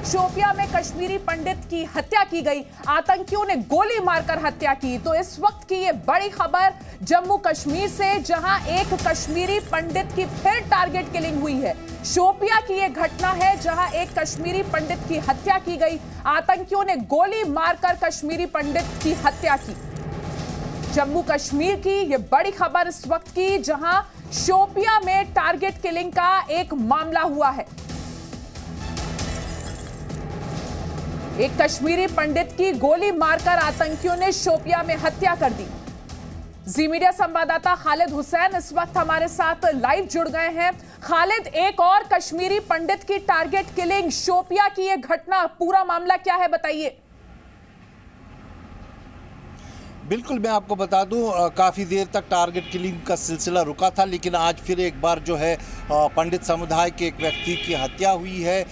शोपिया में कश्मीरी पंडित की हत्या की गई, आतंकियों ने गोली मारकर हत्या की। तो इस वक्त की ये बड़ी खबर जम्मू कश्मीर से, जहां एक कश्मीरी पंडित की फिर टारगेट किलिंग हुई है। शोपिया की ये घटना है जहां एक कश्मीरी पंडित की हत्या की गई, आतंकियों ने गोली मारकर कश्मीरी पंडित की हत्या की। जम्मू कश्मीर की ये बड़ी खबर इस वक्त की, जहां शोपिया में टारगेट किलिंग का एक मामला हुआ है। एक कश्मीरी पंडित की गोली मारकर आतंकियों ने शोपिया में हत्या कर दी। जी मीडिया संवाददाता खालिद हुसैन इस वक्त हमारे साथ लाइव जुड़ गए हैं। खालिद, एक और कश्मीरी पंडित की टारगेट किलिंग, शोपिया की यह घटना, पूरा मामला क्या है, बताइए। बिल्कुल, मैं आपको बता दूं, काफ़ी देर तक टारगेट किलिंग का सिलसिला रुका था, लेकिन आज फिर एक बार जो है पंडित समुदाय के एक व्यक्ति की हत्या हुई है।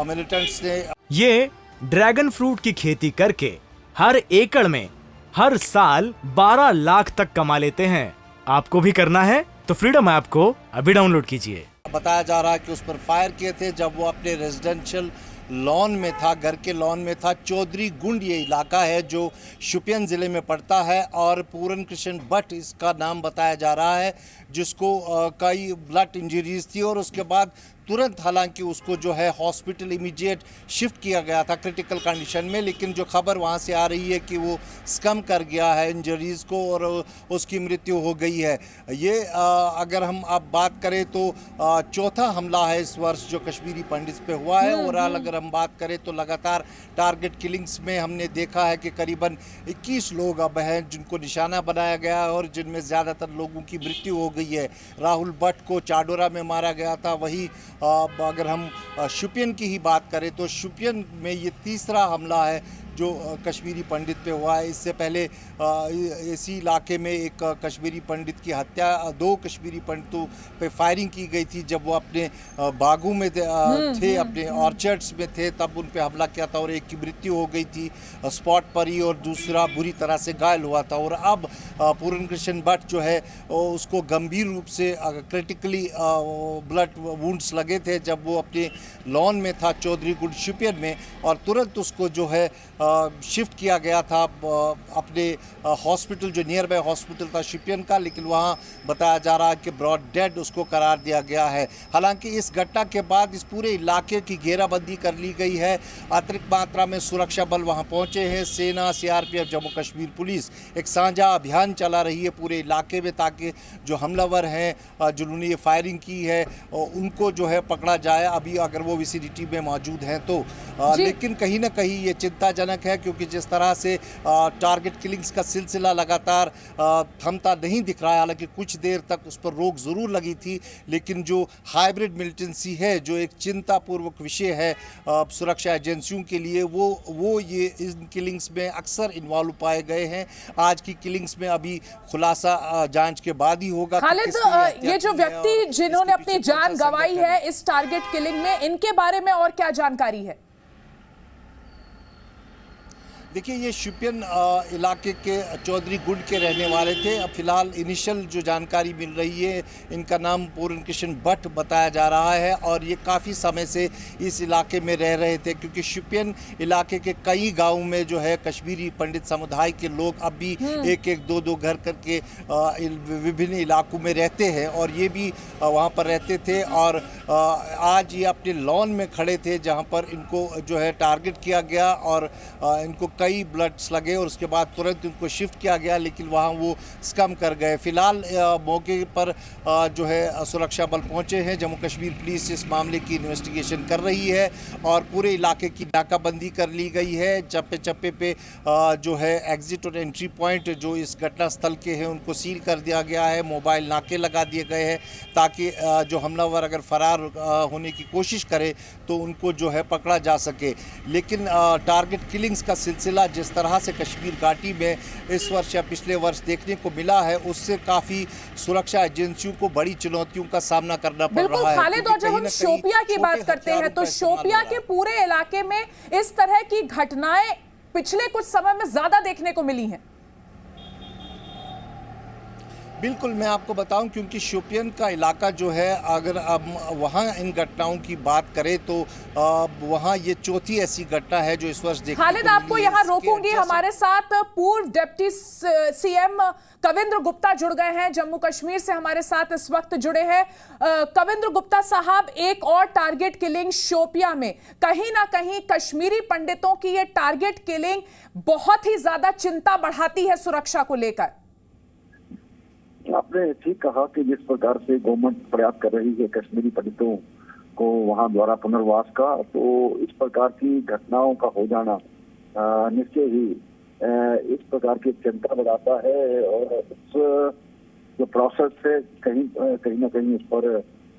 मिलिटेंट्स ने ये ड्रैगन फ्रूट की खेती करके हर एकड़ में हर साल 12 लाख तक कमा लेते हैं। आपको भी करना है तो फ्रीडम ऐप को अभी डाउनलोड कीजिए। बताया जा रहा है कि उस पर फायर किए थे जब वो अपने रेजिडेंशियल लॉन में था, घर के लॉन में था। चौधरी गुंड ये इलाका है जो शोपियान ज़िले में पड़ता है और पूरन कृष्ण भट्ट इसका नाम बताया जा रहा है, जिसको कई ब्लड इंजरीज थी और उसके बाद तुरंत हालांकि उसको जो है हॉस्पिटल इमीडिएट शिफ्ट किया गया था क्रिटिकल कंडीशन में, लेकिन जो खबर वहाँ से आ रही है कि वो स्कम कर गया है इंजरीज को और उसकी मृत्यु हो गई है। ये अगर हम अब बात करें तो चौथा हमला है इस वर्ष जो कश्मीरी पंडित पे हुआ है। ओवरऑल अगर हम बात करें तो लगातार टारगेट किलिंग्स में हमने देखा है कि करीबन 21 लोग अब हैं जिनको निशाना बनाया गया है और जिनमें ज़्यादातर लोगों की मृत्यु हो गई है। राहुल भट्ट को चाडोरा में मारा गया था। वही अगर हम शोपियान की ही बात करें तो शोपियान में ये तीसरा हमला है जो कश्मीरी पंडित पे हुआ है। इससे पहले इसी इलाके में एक कश्मीरी पंडित की हत्या, 2 कश्मीरी पंडितों पे फायरिंग की गई थी जब वो अपने बागों में थे, अपने ऑर्चर्ड्स में थे, तब उन पे हमला किया था और एक की मृत्यु हो गई थी स्पॉट पर ही और दूसरा बुरी तरह से घायल हुआ था। और अब पूरन कृष्ण भट्ट जो है उसको गंभीर रूप से क्रिटिकली ब्लड वुंड्स लगे थे जब वो अपने लॉन में था चौधरी गुंड शोपियान में, और तुरंत उसको जो है शिफ्ट किया गया था अपने हॉस्पिटल जो नियर बाय हॉस्पिटल था शोपियान का, लेकिन वहाँ बताया जा रहा है कि ब्रॉड डेड उसको करार दिया गया है। हालांकि इस घटना के बाद इस पूरे इलाके की घेराबंदी कर ली गई है। अतिरिक्त मात्रा में सुरक्षा बल वहाँ पहुँचे हैं। सेना, CRPF, जम्मू कश्मीर पुलिस एक साझा अभियान चला रही है पूरे इलाके में ताकि जो हमलावर हैं जिन्होंने ये फायरिंग की है उनको जो है पकड़ा जाए, अभी अगर वो विसिनिटी में मौजूद हैं तो। लेकिन कहीं ना कहीं ये चिंताजनक है क्योंकि जिस तरह से टारगेट किलिंग्स का सिलसिला लगातार थमता नहीं दिख रहा है। हालांकि कुछ देर तक उस पर रोक ज़रूर लगी थी, लेकिन जो हाइब्रिड मिलिटेंसी है जो एक चिंतापूर्वक विषय है सुरक्षा एजेंसियों के लिए, वो ये इन किलिंग्स में अक्सर इन्वॉल्व पाए गए हैं। आज की किलिंग्स में अभी खुलासा जांच के बाद ही होगा। खालिद, ये जो व्यक्ति जिन्होंने अपनी जान गंवाई है इस टारगेट किलिंग में, इनके बारे में और क्या जानकारी है? देखिए, ये शोपियान इलाके के चौधरी गुंड के रहने वाले थे। अब फिलहाल इनिशियल जो जानकारी मिल रही है, इनका नाम पूरन कृष्ण भट्ट बताया जा रहा है और ये काफ़ी समय से इस इलाके में रह रहे थे क्योंकि शोपियान इलाके के कई गाँव में जो है कश्मीरी पंडित समुदाय के लोग अब भी एक एक दो दो घर करके विभिन्न इलाकों में रहते हैं और ये भी वहाँ पर रहते थे। और आज ये अपने लॉन में खड़े थे जहाँ पर इनको जो है टारगेट किया गया और इनको कई ब्लड्स लगे और उसके बाद तुरंत उनको शिफ्ट किया गया, लेकिन वहाँ वो स्कम कर गए। फिलहाल मौके पर जो है सुरक्षा बल पहुँचे हैं। जम्मू कश्मीर पुलिस इस मामले की इन्वेस्टिगेशन कर रही है और पूरे इलाके की नाकाबंदी कर ली गई है। चप्पे चप्पे पे जो है एग्जिट और एंट्री पॉइंट जो इस घटना स्थल के हैं उनको सील कर दिया गया है। मोबाइल नाके लगा दिए गए हैं ताकि जो हमलावर अगर फरार होने की कोशिश करे तो उनको जो है पकड़ा जा सके। लेकिन टारगेट किलिंग्स का सिलसिला जिस तरह से कश्मीर घाटी में इस वर्ष या पिछले वर्ष देखने को मिला है, उससे काफी सुरक्षा एजेंसियों को बड़ी चुनौतियों का सामना करना पड़ रहा है। खालिद, और जब हम शोपिया की बात करते हैं तो शोपिया के पूरे इलाके में इस तरह की घटनाएं पिछले कुछ समय में ज्यादा देखने को मिली हैं। बिल्कुल, मैं आपको बताऊं, क्योंकि शोपियन का इलाका जो है, अगर अब वहाँ इन घटनाओं की बात करें तो वहाँ ये चौथी ऐसी घटना है जो इस वर्ष देखने खालिद, को आपको मिली है। यहाँ रोकूंगी। हमारे साथ पूर्व डिप्टी सीएम कविंद्र गुप्ता जुड़ गए हैं, जम्मू कश्मीर से हमारे साथ इस वक्त जुड़े हैं। कविंद्र गुप्ता साहब, एक और टारगेट किलिंग शोपिया में, कहीं ना कहीं कश्मीरी पंडितों की ये टारगेट किलिंग बहुत ही ज्यादा चिंता बढ़ाती है सुरक्षा को लेकर। आपने ठीक कहा कि जिस प्रकार से गवर्नमेंट प्रयास कर रही है कश्मीरी पंडितों को वहां द्वारा पुनर्वास का, तो इस प्रकार की घटनाओं का हो जाना निश्चय ही इस प्रकार की चिंता बढ़ाता है, और उस जो प्रोसेस है कहीं ना कहीं उस पर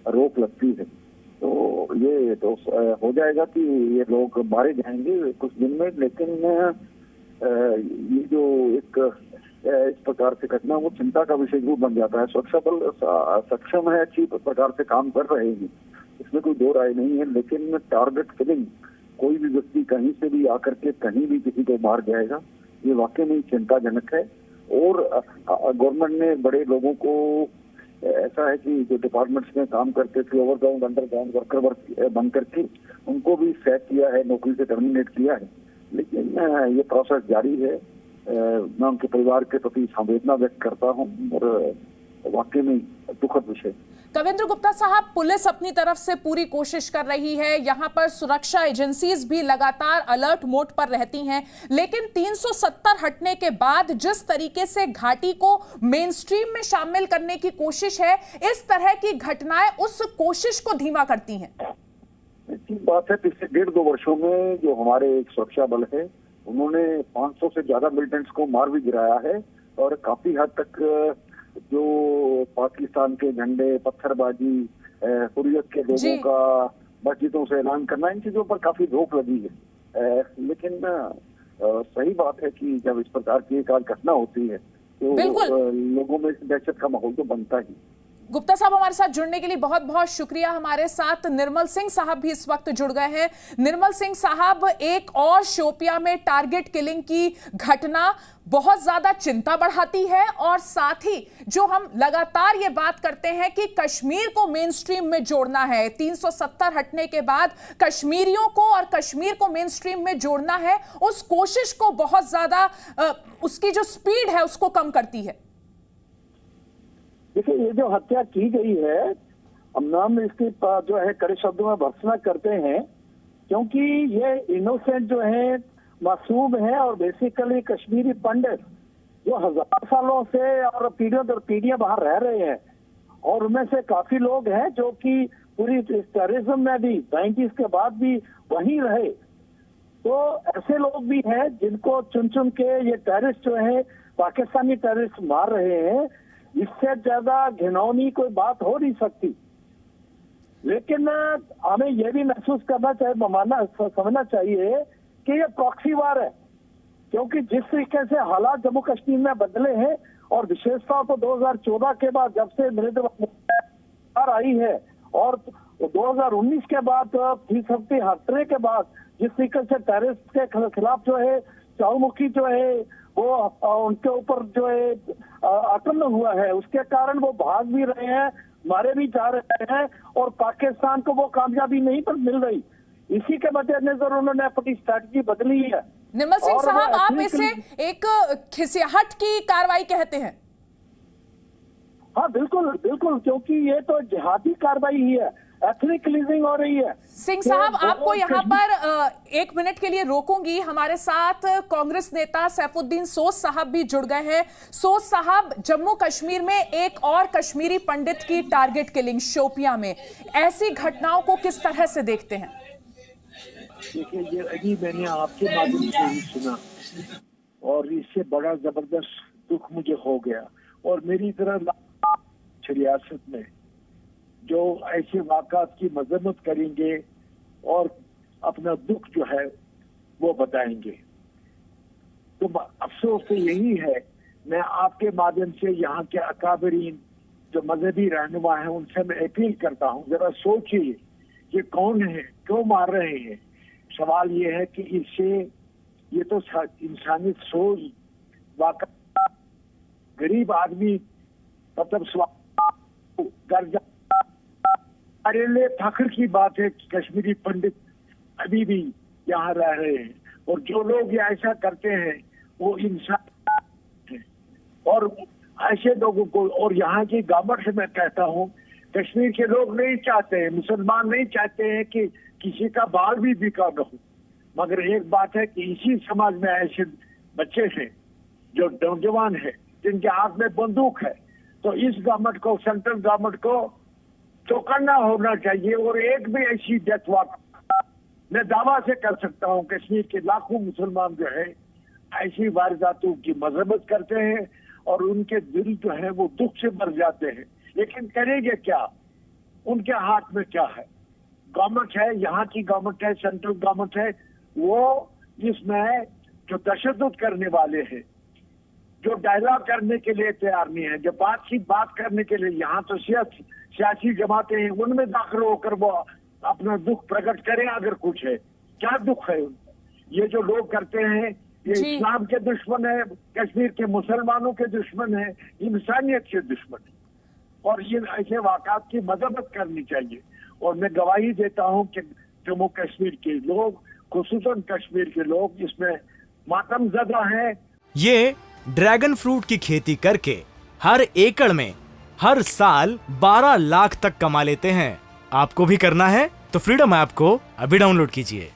रोक लगती है। तो ये तो हो जाएगा कि ये लोग मारे जाएंगे कुछ दिन में, लेकिन ये जो एक इस प्रकार से घटना वो चिंता का विषय जरूर बन जाता है। सुरक्षा बल सक्षम है, अच्छी प्रकार से काम कर रहे हैं, इसमें कोई दो राय नहीं है, लेकिन टारगेट किलिंग, कोई भी व्यक्ति कहीं से भी आकर के कहीं भी किसी को मार जाएगा, ये वाकई में चिंताजनक है। और गवर्नमेंट ने बड़े लोगों को, ऐसा है कि जो डिपार्टमेंट्स में काम करते थे ओवरग्राउंड अंडरग्राउंड वर्कर बन करके, उनको भी सैक किया है, नौकरी से टर्मिनेट किया है, लेकिन ये प्रोसेस जारी है। मैं उनके परिवार के प्रति संवेदना व्यक्त करता हूं, और वाकई में दुखद विषय। कविंद्र गुप्ता साहब, पुलिस अपनी तरफ से पूरी कोशिश कर रही है, यहाँ पर सुरक्षा एजेंसीज भी लगातार अलर्ट मोड पर रहती हैं, लेकिन 370 हटने के बाद जिस तरीके से घाटी को मेन स्ट्रीम में शामिल करने की कोशिश है, इस तरह की घटनाएं उस कोशिश को धीमा करती हैं। ठीक बात है। पिछले 1.5-2 वर्षों में जो हमारे एक सुरक्षा बल है, उन्होंने 500 से ज्यादा मिलिटेंट्स को मार भी गिराया है, और काफी हद तक जो पाकिस्तान के झंडे, पत्थरबाजी, हुर्रियत के लोगों का मस्जिदों से ऐलान करना, इन चीजों पर काफी रोक लगी है। लेकिन सही बात है कि जब इस प्रकार की एक घटना होती है तो लोगों में दहशत का माहौल तो बनता ही। गुप्ता साहब, हमारे साथ जुड़ने के लिए बहुत बहुत शुक्रिया। हमारे साथ निर्मल सिंह साहब भी इस वक्त जुड़ गए हैं। निर्मल सिंह साहब, एक और शोपिया में टारगेट किलिंग की घटना बहुत ज्यादा चिंता बढ़ाती है, और साथ ही जो हम लगातार ये बात करते हैं कि कश्मीर को मेन स्ट्रीम में जोड़ना है, 370 हटने के बाद कश्मीरियों को और कश्मीर को मेन स्ट्रीम में जोड़ना है, उस कोशिश को बहुत ज्यादा उसकी जो स्पीड है उसको कम करती है। देखिए, ये जो हत्या की गई है, हम इसकी जो है कड़े शब्दों में भर्त्सना करते हैं, क्योंकि ये इनोसेंट जो है, मासूम है, और बेसिकली कश्मीरी पंडित जो 1000 सालों से और पीढ़ियों दर पीढ़ियां बाहर रह रहे हैं, और उनमें से काफी लोग हैं जो कि पूरी टेररिज्म में भी 90s के बाद भी वहीं रहे। तो ऐसे लोग भी हैं जिनको चुन चुन के ये टेररिस्ट जो है, पाकिस्तानी टेररिस्ट मार रहे हैं। इससे ज्यादा घिनौनी कोई बात हो नहीं सकती। लेकिन हमें यह भी महसूस करना चाहिए, समझना चाहिए कि ये प्रॉक्सी वार है, क्योंकि जिस तरीके से हालात जम्मू कश्मीर में बदले हैं, और विशेषतः तो 2014 के बाद जब से नरेंद्र आई है, और 2019 के बाद 370 हटने के बाद जिस तरीके से टेररिस्ट के खिलाफ जो है चाउमुखी जो है वो उनके ऊपर जो है आक्रमण हुआ है, उसके कारण वो भाग भी रहे हैं, मारे भी जा रहे हैं, और पाकिस्तान को वो कामयाबी नहीं पर मिल रही। इसी के मद्देनजर उन्होंने अपनी स्ट्रैटेजी बदली है। निर्मल सिंह साहब, आप इसे एक खिसियाहट की कार्रवाई कहते हैं? हाँ, बिल्कुल बिल्कुल, क्योंकि ये तो जिहादी कार्रवाई ही है, एथनिक क्लींजिंग हो रही है। सिंह साहब, आपको यहाँ पर 1 मिनट के लिए रोकूंगी। हमारे साथ कांग्रेस नेता सैफुद्दीन सोज साहब भी जुड़ गए हैं। सोज साहब, जम्मू कश्मीर में एक और कश्मीरी पंडित की टारगेट किलिंग शोपिया में, ऐसी घटनाओं को किस तरह से देखते हैं? देखिए, ये अभी मैंने आपके माध्यम से ही सुना, और इससे बड़ा जबरदस्त दुख मुझे हो गया, और मेरी तरह रियासत में जो ऐसे वाक़ात की मजम्मत करेंगे और अपना दुख जो है वो बताएंगे। तो अफसोस तो यही है, मैं आपके माध्यम से यहाँ के अकाबरीन जो मजहबी रहनुमा हैं उनसे मैं अपील करता हूँ, जरा सोचिए ये कौन है, क्यों मार रहे हैं। सवाल ये है कि इससे ये तो इंसानी सोच, वाकई गरीब आदमी मतलब कर हमारे लिए फख्र की बात है कि कश्मीरी पंडित अभी भी यहाँ रह रहे हैं, और जो लोग ये ऐसा करते हैं वो इंसान हैं। और ऐसे लोगों को, और यहाँ की गवर्नमेंट से मैं कहता हूँ, कश्मीर के लोग नहीं चाहते हैं, मुसलमान नहीं चाहते हैं कि किसी का बाल भी बिका न हो। मगर एक बात है कि इसी समाज में ऐसे बच्चे हैं जो नौजवान है जिनके हाथ में बंदूक है, तो इस गवर्नमेंट को, सेंट्रल गवर्नमेंट को चौकन्ना होना चाहिए। और एक भी ऐसी डेथ वाक़ मैं दावा से कर सकता हूँ, कश्मीर के लाखों मुसलमान जो है ऐसी वारदातों की मजम्मत करते हैं और उनके दिल जो है वो दुख से भर जाते हैं। लेकिन करेंगे क्या? उनके हाथ में क्या है? गवर्नमेंट है, यहाँ की गवर्नमेंट है, सेंट्रल गवर्नमेंट है, वो इसमें जो तशद्दुद करने वाले हैं, जो डायलॉग करने के लिए तैयार नहीं है, जो बात करने के लिए, यहाँ तो सियासी जमातें हैं, उनमें दाखिल होकर वो अपना दुख प्रकट करें अगर कुछ है। क्या दुख है उनको? ये जो लोग करते हैं ये इस्लाम के दुश्मन है, कश्मीर के मुसलमानों के दुश्मन है, इंसानियत के दुश्मन है, और ये ऐसे वाक़ात की मदद करनी चाहिए। और मैं गवाही देता हूँ कि जम्मू कश्मीर के लोग, खुसूसन कश्मीर के लोग, इसमें मातमज़दा हैं। ये ड्रैगन फ्रूट की खेती करके हर एकड़ में हर साल 12 लाख तक कमा लेते हैं। आपको भी करना है तो फ्रीडम ऐप को अभी डाउनलोड कीजिए।